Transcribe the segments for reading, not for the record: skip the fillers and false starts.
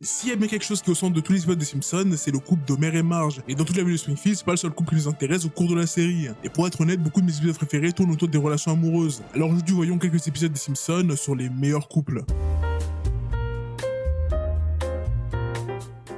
S'il y a bien quelque chose qui est au centre de tous les épisodes des Simpsons, c'est le couple d'Homer et Marge. Et dans toute la ville de Springfield, c'est pas le seul couple qui nous intéresse au cours de la série. Et pour être honnête, beaucoup de mes épisodes préférés tournent autour des relations amoureuses. Alors aujourd'hui, voyons quelques épisodes des Simpsons sur les meilleurs couples.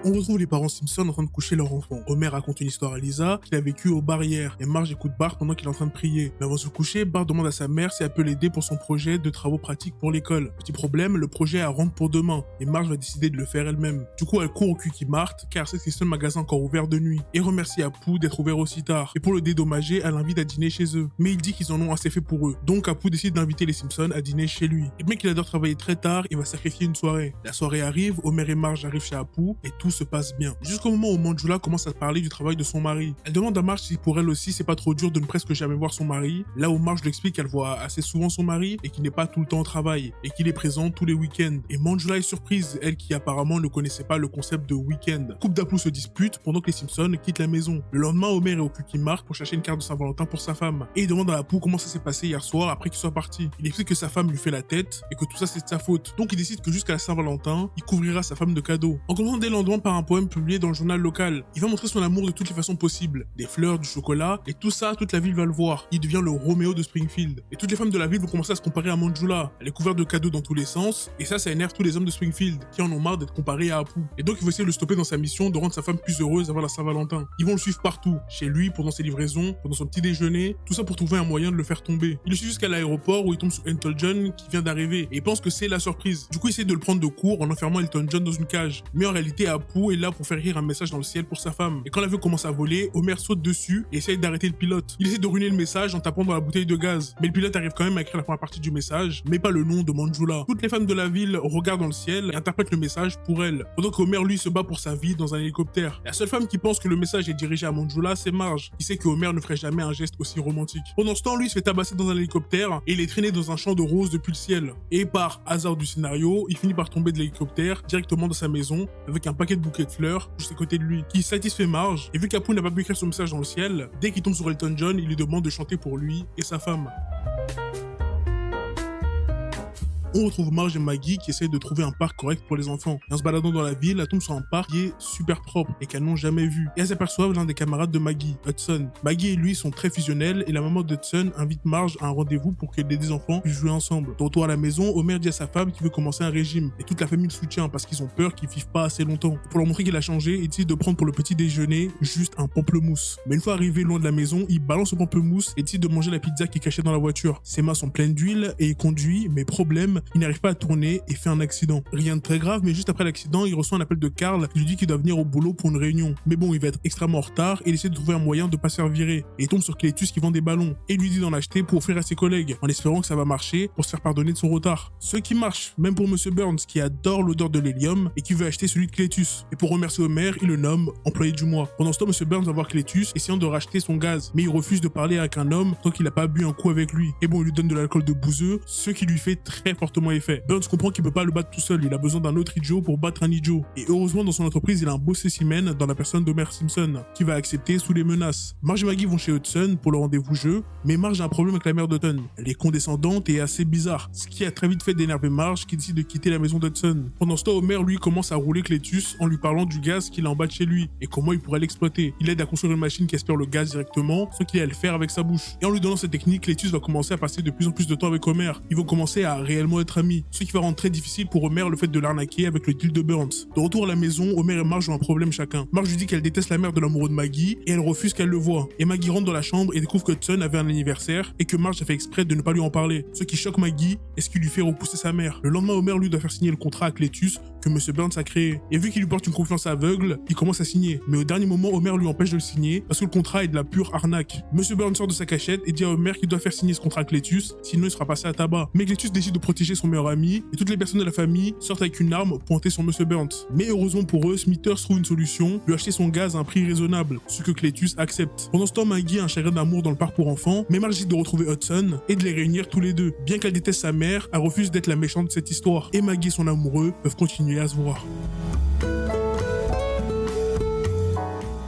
On retrouve les parents Simpson en train de coucher leur enfant. Homer raconte une histoire à Lisa qu'il a vécue aux barrières et Marge écoute Bart pendant qu'il est en train de prier. Mais avant de se coucher, Bart demande à sa mère si elle peut l'aider pour son projet de travaux pratiques pour l'école. Petit problème, le projet est à rendre pour demain et Marge va décider de le faire elle-même. Du coup, elle court au Quickie Mart car c'est le seul magasin encore ouvert de nuit et remercie Apu d'être ouvert aussi tard. Et pour le dédommager, elle l'invite à dîner chez eux. Mais il dit qu'ils en ont assez fait pour eux. Donc Apu décide d'inviter les Simpsons à dîner chez lui. Et bien qu'il adore travailler très tard, il va sacrifier une soirée. La soirée arrive, Homer et Marge arrivent chez Apu et tout se passe bien. Jusqu'au moment où Manjula commence à parler du travail de son mari. Elle demande à Marge si pour elle aussi c'est pas trop dur de ne presque jamais voir son mari. Là où Marge lui explique qu'elle voit assez souvent son mari et qu'il n'est pas tout le temps au travail et qu'il est présent tous les week-ends. Et Manjula est surprise, elle qui apparemment ne connaissait pas le concept de week-end. Couple d'Apu se dispute pendant que les Simpsons quittent la maison. Le lendemain, Homer est au Quickie Mart pour chercher une carte de Saint-Valentin pour sa femme. Et il demande à Apu comment ça s'est passé hier soir après qu'il soit parti. Il explique que sa femme lui fait la tête et que tout ça c'est de sa faute. Donc il décide que jusqu'à la Saint-Valentin, il couvrira sa femme de cadeaux. En commençant dès le lendemain par un poème publié dans le journal local. Il va montrer son amour de toutes les façons possibles. Des fleurs, du chocolat, et tout ça, toute la ville va le voir. Il devient le Roméo de Springfield. Et toutes les femmes de la ville vont commencer à se comparer à Manjula. Elle est couverte de cadeaux dans tous les sens, et ça énerve tous les hommes de Springfield, qui en ont marre d'être comparés à Apu. Et donc ils vont essayer de le stopper dans sa mission de rendre sa femme plus heureuse avant la Saint-Valentin. Ils vont le suivre partout, chez lui, pendant ses livraisons, pendant son petit déjeuner, tout ça pour trouver un moyen de le faire tomber. Il le suit jusqu'à l'aéroport où il tombe sur Elton John qui vient d'arriver, et il pense que c'est la surprise. Du coup, il essaie de le prendre de court en enfermant Elton John dans une cage. Mais en réalité, Apu est là pour faire rire un message dans le ciel pour sa femme. Et quand l'avion commence à voler, Homer saute dessus et essaye d'arrêter le pilote. Il essaie de ruiner le message en tapant dans la bouteille de gaz. Mais le pilote arrive quand même à écrire la première partie du message, mais pas le nom de Manjula. Toutes les femmes de la ville regardent dans le ciel et interprètent le message pour elle. Pendant qu'Homer, lui, se bat pour sa vie dans un hélicoptère. La seule femme qui pense que le message est dirigé à Manjula, c'est Marge, qui sait que Homer ne ferait jamais un geste aussi romantique. Pendant ce temps, lui, il se fait tabasser dans un hélicoptère et il est traîné dans un champ de roses depuis le ciel. Et par hasard du scénario, il finit par tomber de l'hélicoptère directement dans sa maison avec un paquet de bouquets de fleurs juste à côté de lui, qui satisfait Marge. Et vu qu'Apu n'a pas pu écrire son message dans le ciel, dès qu'il tombe sur Elton John, il lui demande de chanter pour lui et sa femme. On retrouve Marge et Maggie qui essayent de trouver un parc correct pour les enfants. Et en se baladant dans la ville, elles tombent sur un parc qui est super propre et qu'elles n'ont jamais vu. Et elles s'aperçoivent l'un des camarades de Maggie, Hudson. Maggie et lui sont très fusionnels et la maman d'Hudson invite Marge à un rendez-vous pour que les enfants puissent jouer ensemble. De retour à la maison, Homer dit à sa femme qu'il veut commencer un régime et toute la famille le soutient parce qu'ils ont peur qu'il vive pas assez longtemps. Pour leur montrer qu'il a changé, il décide de prendre pour le petit déjeuner juste un pamplemousse. Mais une fois arrivé loin de la maison, il balance le pamplemousse et décide de manger la pizza qui est cachée dans la voiture. Ses mains sont pleines d'huile et il conduit, mais problème, il n'arrive pas à tourner et fait un accident. Rien de très grave, mais juste après l'accident, il reçoit un appel de Carl qui lui dit qu'il doit venir au boulot pour une réunion. Mais bon, il va être extrêmement en retard et il essaie de trouver un moyen de pas se faire virer. Et il tombe sur Cletus qui vend des ballons et lui dit d'en acheter pour offrir à ses collègues, en espérant que ça va marcher pour se faire pardonner de son retard. Ce qui marche, même pour Monsieur Burns qui adore l'odeur de l'hélium et qui veut acheter celui de Cletus. Et pour remercier Homer, il le nomme employé du mois. Pendant ce temps, Monsieur Burns va voir Cletus essayant de racheter son gaz, mais il refuse de parler avec un homme tant qu'il a pas bu un coup avec lui. Et bon, il lui donne de l'alcool de bouseux, ce qui lui fait très fortement effet. Burns comprend qu'il peut pas le battre tout seul, il a besoin d'un autre idiot pour battre un idiot. Et heureusement, dans son entreprise, il a un beau spécimen dans la personne d'Homer Simpson, qui va accepter sous les menaces. Marge et Maggie vont chez Hudson pour le rendez-vous jeu, mais Marge a un problème avec la mère d'Hudson. Elle est condescendante et assez bizarre, ce qui a très vite fait d'énerver Marge, qui décide de quitter la maison d'Hudson. Pendant ce temps, Homer, lui, commence à rouler Cletus en lui parlant du gaz qu'il a en bas de chez lui, et comment il pourrait l'exploiter. Il aide à construire une machine qui aspire le gaz directement, ce qu'il a à le faire avec sa bouche. Et en lui donnant cette technique, Cletus va commencer à passer de plus en plus de temps avec Homer. Ils vont commencer à réellement être amis, ce qui va rendre très difficile pour Homer le fait de l'arnaquer avec le deal de Burns. De retour à la maison, Homer et Marge ont un problème chacun. Marge lui dit qu'elle déteste la mère de l'amoureux de Maggie et elle refuse qu'elle le voie. Et Maggie rentre dans la chambre et découvre que Hudson avait un anniversaire et que Marge a fait exprès de ne pas lui en parler. Ce qui choque Maggie et ce qui lui fait repousser sa mère. Le lendemain, Homer lui doit faire signer le contrat à Cletus que Monsieur Burns a créé. Et vu qu'il lui porte une confiance aveugle, il commence à signer. Mais au dernier moment, Homer lui empêche de le signer parce que le contrat est de la pure arnaque. Monsieur Burns sort de sa cachette et dit à Homer qu'il doit faire signer ce contrat à Cletus, sinon il sera passé à tabac. Mais Cletus décide de protéger son meilleur ami et toutes les personnes de la famille sortent avec une arme pointée sur Monsieur Burns. Mais heureusement pour eux, Smithers trouve une solution, lui acheter son gaz à un prix raisonnable, ce que Cletus accepte. Pendant ce temps, Maggie a un chagrin d'amour dans le parc pour enfants, mais Marge décide de retrouver Hudson et de les réunir tous les deux. Bien qu'elle déteste sa mère, elle refuse d'être la méchante de cette histoire. Et Maggie et son amoureux peuvent continuer à se voir.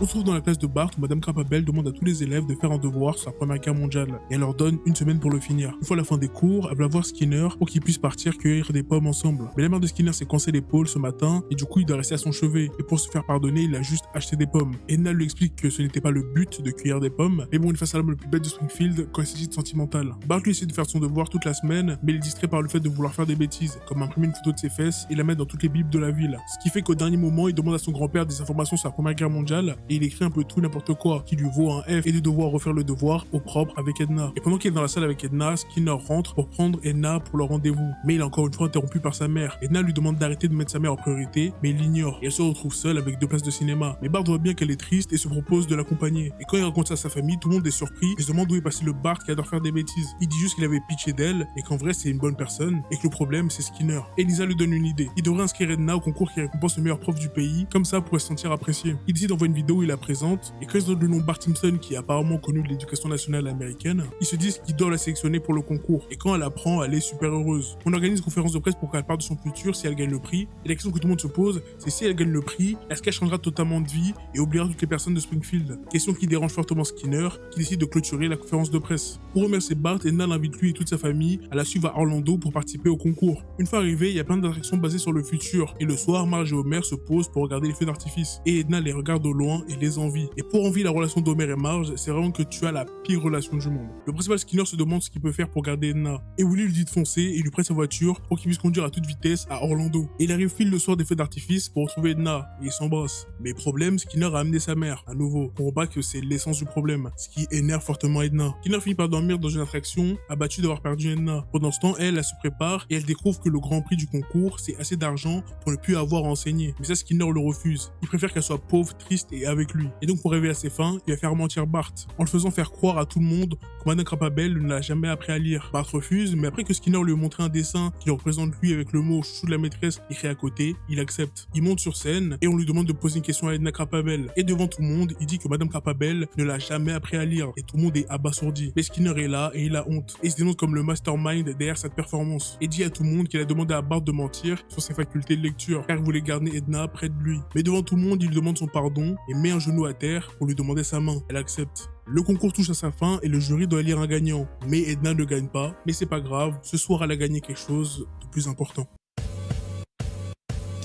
On se trouve dans la classe de Bart où Madame Crapabelle demande à tous les élèves de faire un devoir sur la Première Guerre mondiale et elle leur donne une semaine pour le finir. Une fois la fin des cours, elle va voir Skinner pour qu'ils puissent partir cueillir des pommes ensemble. Mais la mère de Skinner s'est coincée l'épaule ce matin et du coup il doit rester à son chevet. Et pour se faire pardonner, il a juste acheté des pommes. Edna lui explique que ce n'était pas le but de cueillir des pommes, mais bon, il fasse à l'homme le plus bête de Springfield quand il s'agit de sentimental. Bart lui essaie de faire son devoir toute la semaine, mais il est distrait par le fait de vouloir faire des bêtises, comme imprimer une photo de ses fesses et la mettre dans toutes les bibles de la ville. Ce qui fait qu'au dernier moment, il demande à son grand-père des informations sur la Première Guerre mondiale et il écrit un peu tout n'importe quoi, qui lui vaut un F et de devoir refaire le devoir au propre avec Edna. Et pendant qu'il est dans la salle avec Edna, Skinner rentre pour prendre Edna pour le rendez-vous. Mais il est encore une fois interrompu par sa mère. Edna lui demande d'arrêter de mettre sa mère en priorité, mais il l'ignore. Et elle se retrouve seule avec 2 places de cinéma. Mais Bart voit bien qu'elle est triste et se propose de l'accompagner. Et quand il raconte ça à sa famille, tout le monde est surpris et se demande où est passé le Bart qui adore faire des bêtises. Il dit juste qu'il avait pitché d'elle et qu'en vrai c'est une bonne personne et que le problème c'est Skinner. Et Lisa lui donne une idée. Il devrait inscrire Edna au concours qui récompense le meilleur prof du pays, comme ça pour se sentir apprécié. Il décide d'envoyer une vidéo où il la présente et quand ils donnent le nom Bart Simpson qui est apparemment connu de l'éducation nationale américaine, ils se disent qu'ils doivent la sélectionner pour le concours. Et quand elle apprend, elle est super heureuse. On organise une conférence de presse pour qu'elle parle de son futur si elle gagne le prix. Et la question que tout le monde se pose, c'est si elle gagne le prix, est-ce qu'elle changera totalement de vie et oubliera toutes les personnes de Springfield? Question qui dérange fortement Skinner, qui décide de clôturer la conférence de presse. Pour remercier Bart, Edna l'invite lui et toute sa famille à la suivre à Orlando pour participer au concours. Une fois arrivé, il y a plein d'attractions basées sur le futur. Et le soir, Marge et Homer se posent pour regarder les feux d'artifice. Et Edna les regarde au loin et les envie. Et pour envier la relation d'Homer et Marge, c'est vraiment que tu as la pire relation du monde. Le principal Skinner se demande ce qu'il peut faire pour garder Edna. Et Willy lui dit de foncer et lui prête sa voiture pour qu'il puisse conduire à toute vitesse à Orlando. Et il arrive pile le soir des feux d'artifice pour retrouver Edna et ils s'embrassent. Mais problème, Skinner a amené sa mère. À nouveau, on voit pas que c'est l'essence du problème, ce qui énerve fortement Edna. Skinner finit par dormir dans une attraction, abattu d'avoir perdu Edna. Pendant ce temps, elle se prépare et elle découvre que le grand prix du concours, c'est assez d'argent pour ne plus avoir à enseigner. Mais ça, Skinner le refuse. Il préfère qu'elle soit pauvre, triste et avec lui. Et donc, pour arriver à ses fins, il va faire mentir Bart, en le faisant faire croire à tout le monde que Madame Crapabelle ne l'a jamais appris à lire. Bart refuse, mais après que Skinner lui a montré un dessin qui le représente lui avec le mot chouchou de la maîtresse écrit à côté, il accepte. Il monte sur scène et on lui demande de poser une question à Edna Crapabelle. Et devant tout le monde, il dit que Madame Crapabelle ne l'a jamais appris à lire. Et tout le monde est abasourdi. Mais Skinner est là et il a honte. Et il se dénonce comme le mastermind derrière cette performance. Et dit à tout le monde qu'il a demandé à Bart de mentir sur ses facultés de lecture, car il voulait garder Edna près de lui. Mais devant tout le monde, il lui demande son pardon et met un genou à terre pour lui demander sa main. Elle accepte. Le concours touche à sa fin et le jury doit élire un gagnant. Mais Edna ne gagne pas. Mais c'est pas grave, ce soir elle a gagné quelque chose de plus important.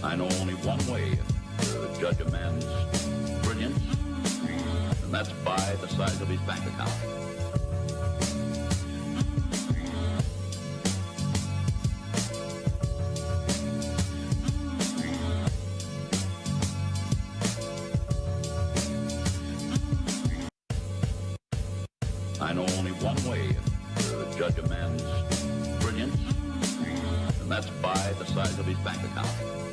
I know only one way to judge a man's brilliance, and that's by the size of his bank account. I know only one way to judge a man's brilliance, and that's by the size of his bank account.